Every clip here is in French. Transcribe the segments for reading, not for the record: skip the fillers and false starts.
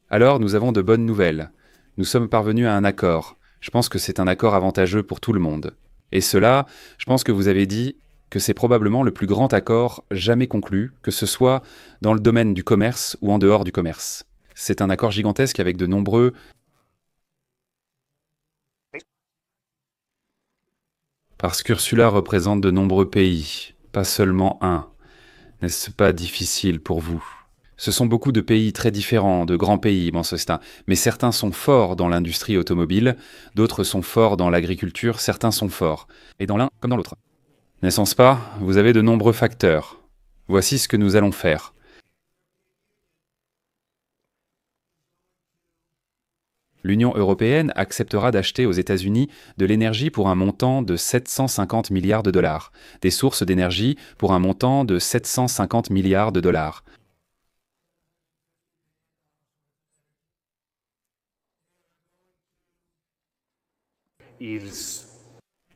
Alors, nous avons de bonnes nouvelles. Nous sommes parvenus à un accord. Je pense que c'est un accord avantageux pour tout le monde. Et cela, je pense que vous avez dit que c'est probablement le plus grand accord jamais conclu, que ce soit dans le domaine du commerce ou en dehors du commerce. C'est un accord gigantesque avec de nombreux... Parce qu'Ursula représente de nombreux pays, pas seulement un. N'est-ce pas difficile pour vous? Ce sont beaucoup de pays très différents, de grands pays, Mancestin, mais certains sont forts dans l'industrie automobile, d'autres sont forts dans l'agriculture, certains sont forts, et dans l'un comme dans l'autre. N'est-ce pas? Vous avez de nombreux facteurs. Voici ce que nous allons faire. L'Union européenne acceptera d'acheter aux États-Unis de l'énergie pour un montant de 750 milliards de dollars, des sources d'énergie pour un montant de 750 milliards de dollars. Ils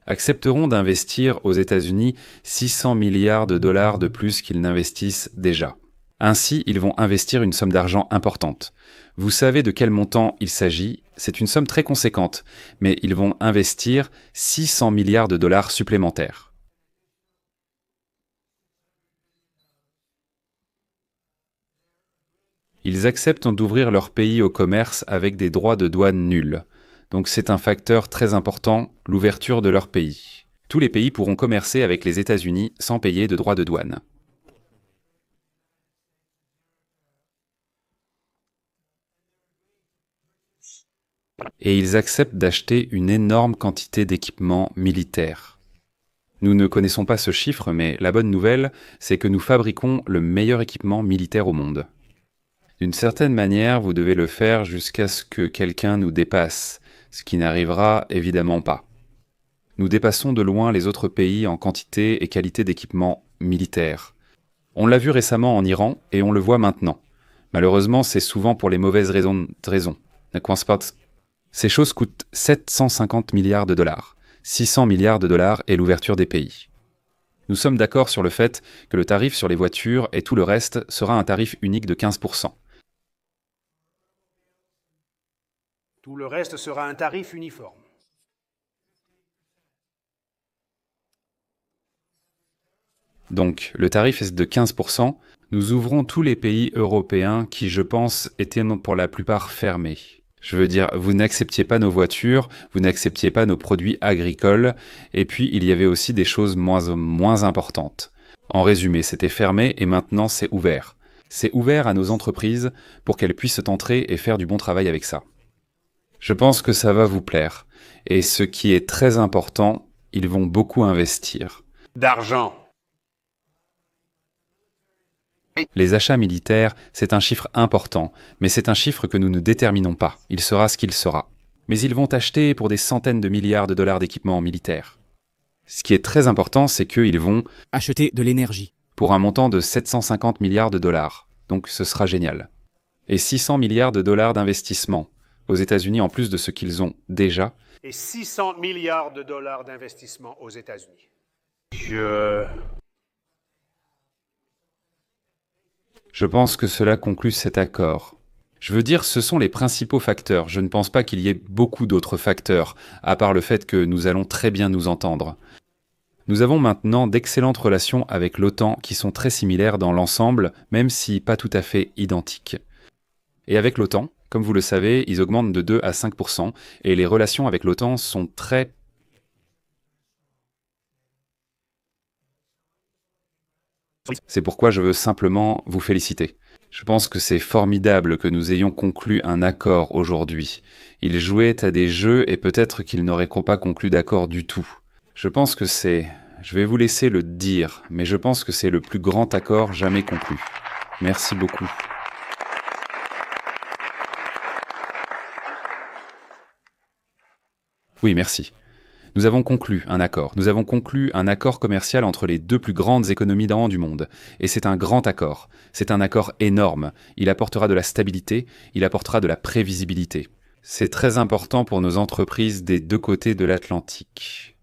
Accepteront d'investir aux États-Unis 600 milliards de dollars de plus qu'ils n'investissent déjà. Ainsi, ils vont investir une somme d'argent importante. Vous savez de quel montant il s'agit, c'est une somme très conséquente, mais ils vont investir 600 milliards de dollars supplémentaires. Ils acceptent d'ouvrir leur pays au commerce avec des droits de douane nuls. Donc c'est un facteur très important, l'ouverture de leur pays. Tous les pays pourront commercer avec les États-Unis sans payer de droits de douane. Et ils acceptent d'acheter une énorme quantité d'équipements militaires. Nous ne connaissons pas ce chiffre, mais la bonne nouvelle, c'est que nous fabriquons le meilleur équipement militaire au monde. D'une certaine manière, vous devez le faire jusqu'à ce que quelqu'un nous dépasse, ce qui n'arrivera évidemment pas. Nous dépassons de loin les autres pays en quantité et qualité d'équipement militaire. On l'a vu récemment en Iran et on le voit maintenant. Malheureusement, c'est souvent pour les mauvaises raisons. Ces choses coûtent 750 milliards de dollars. 600 milliards de dollars est l'ouverture des pays. Nous sommes d'accord sur le fait que le tarif sur les voitures et tout le reste sera un tarif unique de 15%. Tout le reste sera un tarif uniforme. Donc, le tarif est de 15%. Nous ouvrons tous les pays européens qui, je pense, étaient pour la plupart fermés. Je veux dire, vous n'acceptiez pas nos voitures, vous n'acceptiez pas nos produits agricoles, et puis il y avait aussi des choses moins importantes. En résumé, c'était fermé et maintenant c'est ouvert. C'est ouvert à nos entreprises pour qu'elles puissent entrer et faire du bon travail avec ça. Je pense que ça va vous plaire. Et ce qui est très important, ils vont beaucoup investir. D'argent. Les achats militaires, c'est un chiffre important, mais c'est un chiffre que nous ne déterminons pas. Il sera ce qu'il sera. Mais ils vont acheter pour des centaines de milliards de dollars d'équipements militaires. Ce qui est très important, c'est qu'ils vont acheter de l'énergie pour un montant de 750 milliards de dollars. Donc ce sera génial. Et 600 milliards de dollars d'investissement aux États-Unis en plus de ce qu'ils ont déjà. Et 600 milliards de dollars d'investissement aux États-Unis. Je pense que cela conclut cet accord. Je veux dire, ce sont les principaux facteurs. Je ne pense pas qu'il y ait beaucoup d'autres facteurs, à part le fait que nous allons très bien nous entendre. Nous avons maintenant d'excellentes relations avec l'OTAN qui sont très similaires dans l'ensemble, même si pas tout à fait identiques. Et avec l'OTAN, comme vous le savez, ils augmentent de 2 à 5%, et les relations avec l'OTAN sont très... C'est pourquoi je veux simplement vous féliciter. Je pense que c'est formidable que nous ayons conclu un accord aujourd'hui. Ils jouaient à des jeux et peut-être qu'ils n'auraient pas conclu d'accord du tout. Je pense que c'est... Je vais vous laisser le dire, mais je pense que c'est le plus grand accord jamais conclu. Merci beaucoup. Oui, merci. Nous avons conclu un accord. Nous avons conclu un accord commercial entre les deux plus grandes économies du monde. Et c'est un grand accord. C'est un accord énorme. Il apportera de la stabilité, il apportera de la prévisibilité. C'est très important pour nos entreprises des deux côtés de l'Atlantique.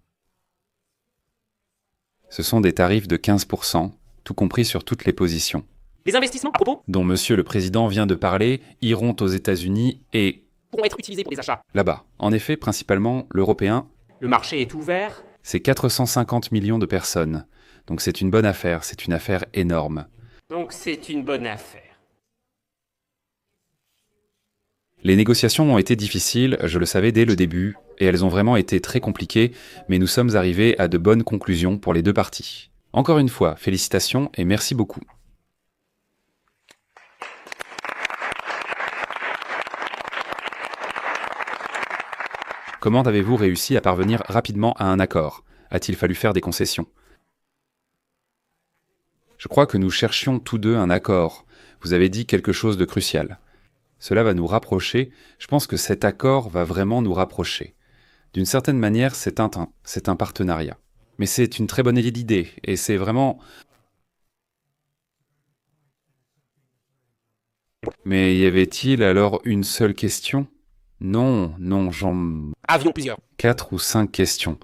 Ce sont des tarifs de 15%, tout compris sur toutes les positions. Les investissements à propos dont Monsieur le Président vient de parler iront aux États-Unis et pourront être utilisés pour des achats. là-bas. En effet, principalement l'Européen, Le marché est ouvert. c'est 450 millions de personnes. Donc c'est une bonne affaire, c'est une affaire énorme. Donc c'est une bonne affaire. Les négociations ont été difficiles, je le savais dès le début, et elles ont vraiment été très compliquées, mais nous sommes arrivés à de bonnes conclusions pour les deux parties. Encore une fois, félicitations et merci beaucoup. Comment avez-vous réussi à parvenir rapidement à un accord? A-t-il fallu faire des concessions? Je crois que nous cherchions tous deux un accord. Vous avez dit quelque chose de crucial. Cela va nous rapprocher. Je pense que cet accord va vraiment nous rapprocher. D'une certaine manière, c'est un partenariat. Mais c'est une très bonne idée, et c'est vraiment... Mais y avait-il alors une seule question? Non, j'en... Avions plusieurs. 4 ou 5 questions.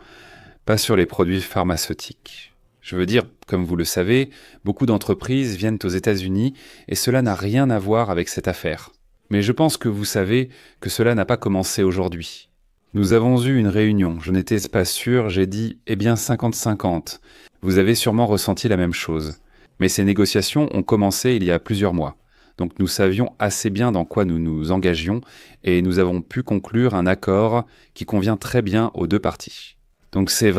Pas sur les produits pharmaceutiques. Je veux dire, comme vous le savez, beaucoup d'entreprises viennent aux États-Unis, et cela n'a rien à voir avec cette affaire. Mais je pense que vous savez que cela n'a pas commencé aujourd'hui. Nous avons eu une réunion, je n'étais pas sûr, j'ai dit « Eh bien 50-50 ». Vous avez sûrement ressenti la même chose. Mais ces négociations ont commencé il y a plusieurs mois. Donc nous savions assez bien dans quoi nous nous engagions et nous avons pu conclure un accord qui convient très bien aux deux parties. Donc c'est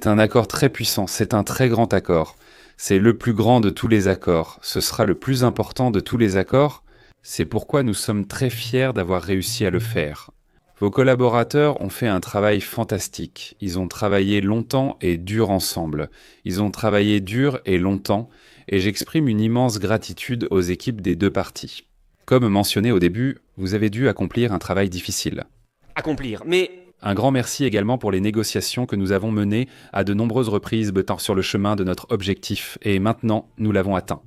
un accord très puissant, c'est un très grand accord. C'est le plus grand de tous les accords. Ce sera le plus important de tous les accords. C'est pourquoi nous sommes très fiers d'avoir réussi à le faire. Vos collaborateurs ont fait un travail fantastique. Ils ont travaillé longtemps et dur ensemble. Ils ont travaillé dur et longtemps, et j'exprime une immense gratitude aux équipes des deux parties. Comme mentionné au début, vous avez dû accomplir un travail difficile. Accomplir, mais... Un grand merci également pour les négociations que nous avons menées à de nombreuses reprises sur le chemin de notre objectif, et maintenant, nous l'avons atteint.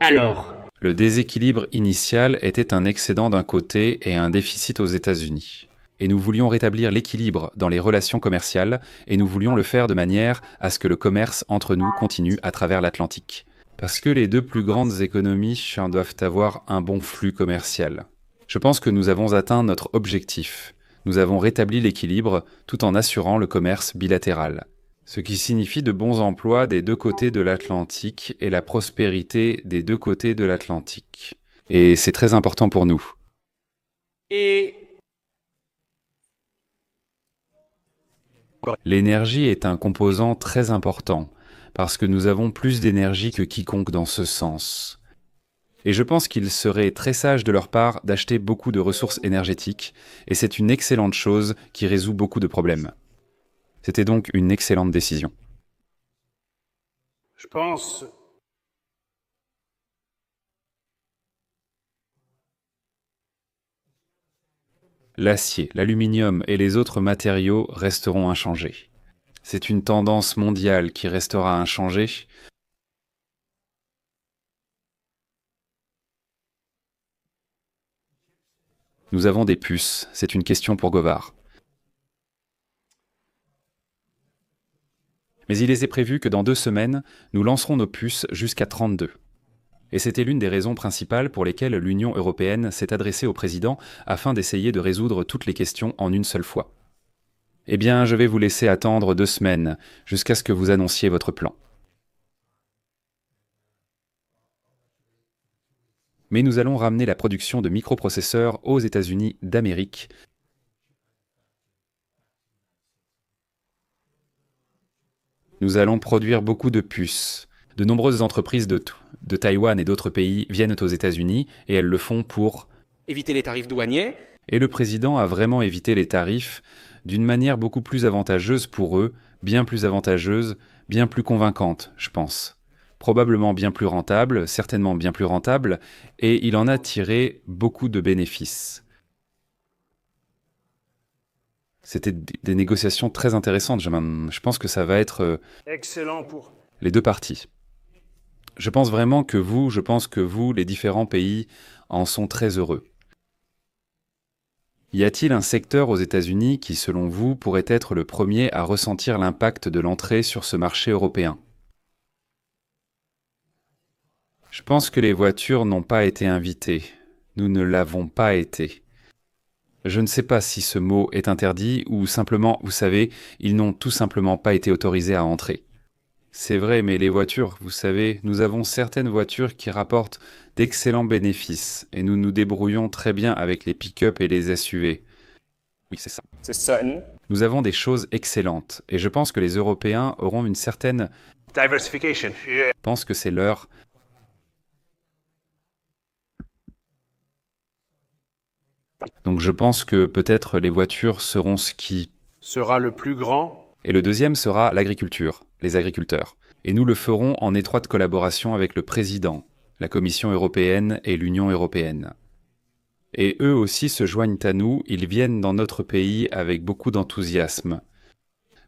Alors, Le déséquilibre initial était un excédent d'un côté et un déficit aux États-Unis. Et nous voulions rétablir l'équilibre dans les relations commerciales, et nous voulions le faire de manière à ce que le commerce entre nous continue à travers l'Atlantique. Parce que les deux plus grandes économies doivent avoir un bon flux commercial. Je pense que nous avons atteint notre objectif. Nous avons rétabli l'équilibre tout en assurant le commerce bilatéral. Ce qui signifie de bons emplois des deux côtés de l'Atlantique et la prospérité des deux côtés de l'Atlantique. Et c'est très important pour nous. et... L'énergie est un composant très important, parce que nous avons plus d'énergie que quiconque dans ce sens. Et je pense qu'il serait très sage de leur part d'acheter beaucoup de ressources énergétiques, et c'est une excellente chose qui résout beaucoup de problèmes. C'était donc une excellente décision. Je pense L'acier, l'aluminium et les autres matériaux resteront inchangés. C'est une tendance mondiale qui restera inchangée. Nous avons des puces, c'est une question pour Govard. Mais il est prévu que dans 2 semaines, nous lancerons nos puces jusqu'à 32. Et c'était l'une des raisons principales pour lesquelles l'Union européenne s'est adressée au président afin d'essayer de résoudre toutes les questions en une seule fois. Eh bien, je vais vous laisser attendre 2 semaines, jusqu'à ce que vous annonciez votre plan. Mais nous allons ramener la production de microprocesseurs aux États-Unis d'Amérique. Nous allons produire beaucoup de puces. De nombreuses entreprises de Taïwan et d'autres pays viennent aux États-Unis et elles le font pour... éviter les tarifs douaniers. Et le président a vraiment évité les tarifs d'une manière beaucoup plus avantageuse pour eux, bien plus avantageuse, bien plus convaincante, je pense. Probablement bien plus rentable, certainement bien plus rentable, et il en a tiré beaucoup de bénéfices. C'était des négociations très intéressantes. Je pense que ça va être excellent pour... les deux parties. Je pense que vous, les différents pays, en sont très heureux. Y a-t-il un secteur aux États-Unis qui, selon vous, pourrait être le premier à ressentir l'impact de l'entrée sur ce marché européen? Je pense que les voitures n'ont pas été invitées. Nous ne l'avons pas été. Je ne sais pas si ce mot est interdit ou simplement, vous savez, ils n'ont tout simplement pas été autorisés à entrer. C'est vrai, mais les voitures, vous savez, nous avons certaines voitures qui rapportent d'excellents bénéfices et nous nous débrouillons très bien avec les pick-up et les SUV. Oui, c'est ça. C'est certain. Nous avons des choses excellentes et je pense que les Européens auront une certaine... Diversification. Yeah. pense que c'est leur... Donc je pense que peut-être les voitures seront ce qui... Sera le plus grand. Et le deuxième sera l'agriculture, les agriculteurs. Et nous le ferons en étroite collaboration avec le président, la Commission européenne et l'Union européenne. Et eux aussi se joignent à nous, ils viennent dans notre pays avec beaucoup d'enthousiasme.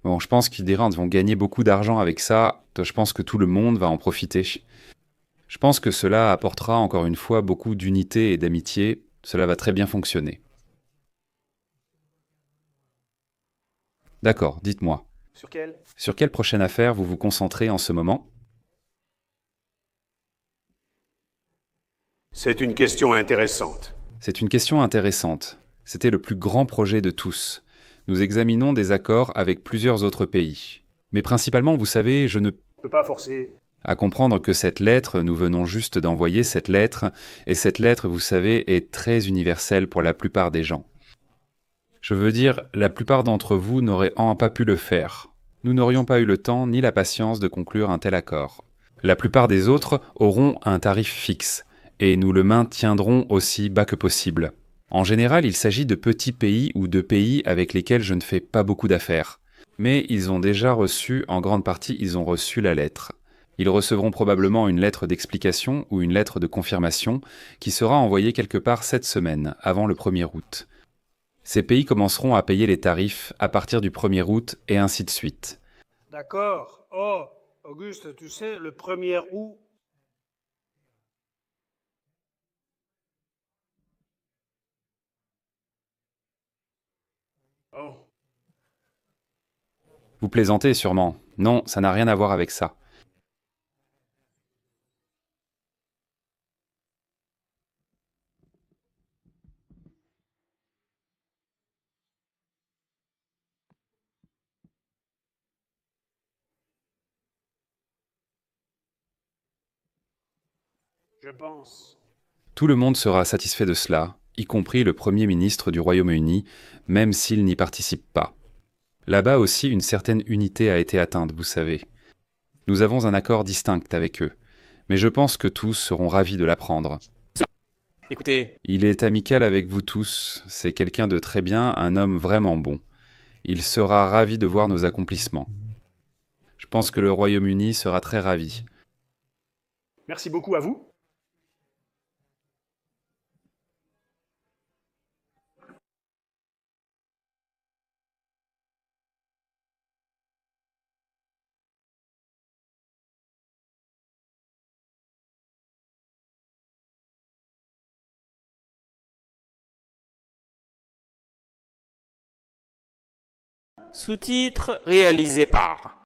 Bon, je pense qu'ils vont gagner beaucoup d'argent avec ça, je pense que tout le monde va en profiter. Je pense que cela apportera encore une fois beaucoup d'unité et d'amitié, cela va très bien fonctionner. D'accord, dites-moi. Sur quel? Sur quelle prochaine affaire vous vous concentrez en ce moment? C'est une question intéressante. C'est une question intéressante. C'était le plus grand projet de tous. Nous examinons des accords avec plusieurs autres pays. Mais principalement, vous savez, je ne Je peux pas forcer. à comprendre que cette lettre, nous venons juste d'envoyer cette lettre, et cette lettre, vous savez, est très universelle pour la plupart des gens. Je veux dire, la plupart d'entre vous n'auraient pas pu le faire. Nous n'aurions pas eu le temps ni la patience de conclure un tel accord. La plupart des autres auront un tarif fixe, et nous le maintiendrons aussi bas que possible. En général, il s'agit de petits pays ou de pays avec lesquels je ne fais pas beaucoup d'affaires. Mais ils ont déjà reçu, en grande partie, ils ont reçu la lettre. Ils recevront probablement une lettre d'explication ou une lettre de confirmation qui sera envoyée quelque part cette semaine, avant le 1er août. Ces pays commenceront à payer les tarifs à partir du 1er août et ainsi de suite. D'accord. Oh, Auguste, tu sais, le 1er août. Oh. Vous plaisantez sûrement. Non, ça n'a rien à voir avec ça. Je pense. Tout le monde sera satisfait de cela, y compris le Premier ministre du Royaume-Uni, même s'il n'y participe pas. Là-bas aussi, une certaine unité a été atteinte, vous savez. Nous avons un accord distinct avec eux, mais je pense que tous seront ravis de l'apprendre. Écoutez, Il est amical avec vous tous, c'est quelqu'un de très bien, un homme vraiment bon. Il sera ravi de voir nos accomplissements. Je pense que le Royaume-Uni sera très ravi. Merci beaucoup à vous. sous-titres réalisés par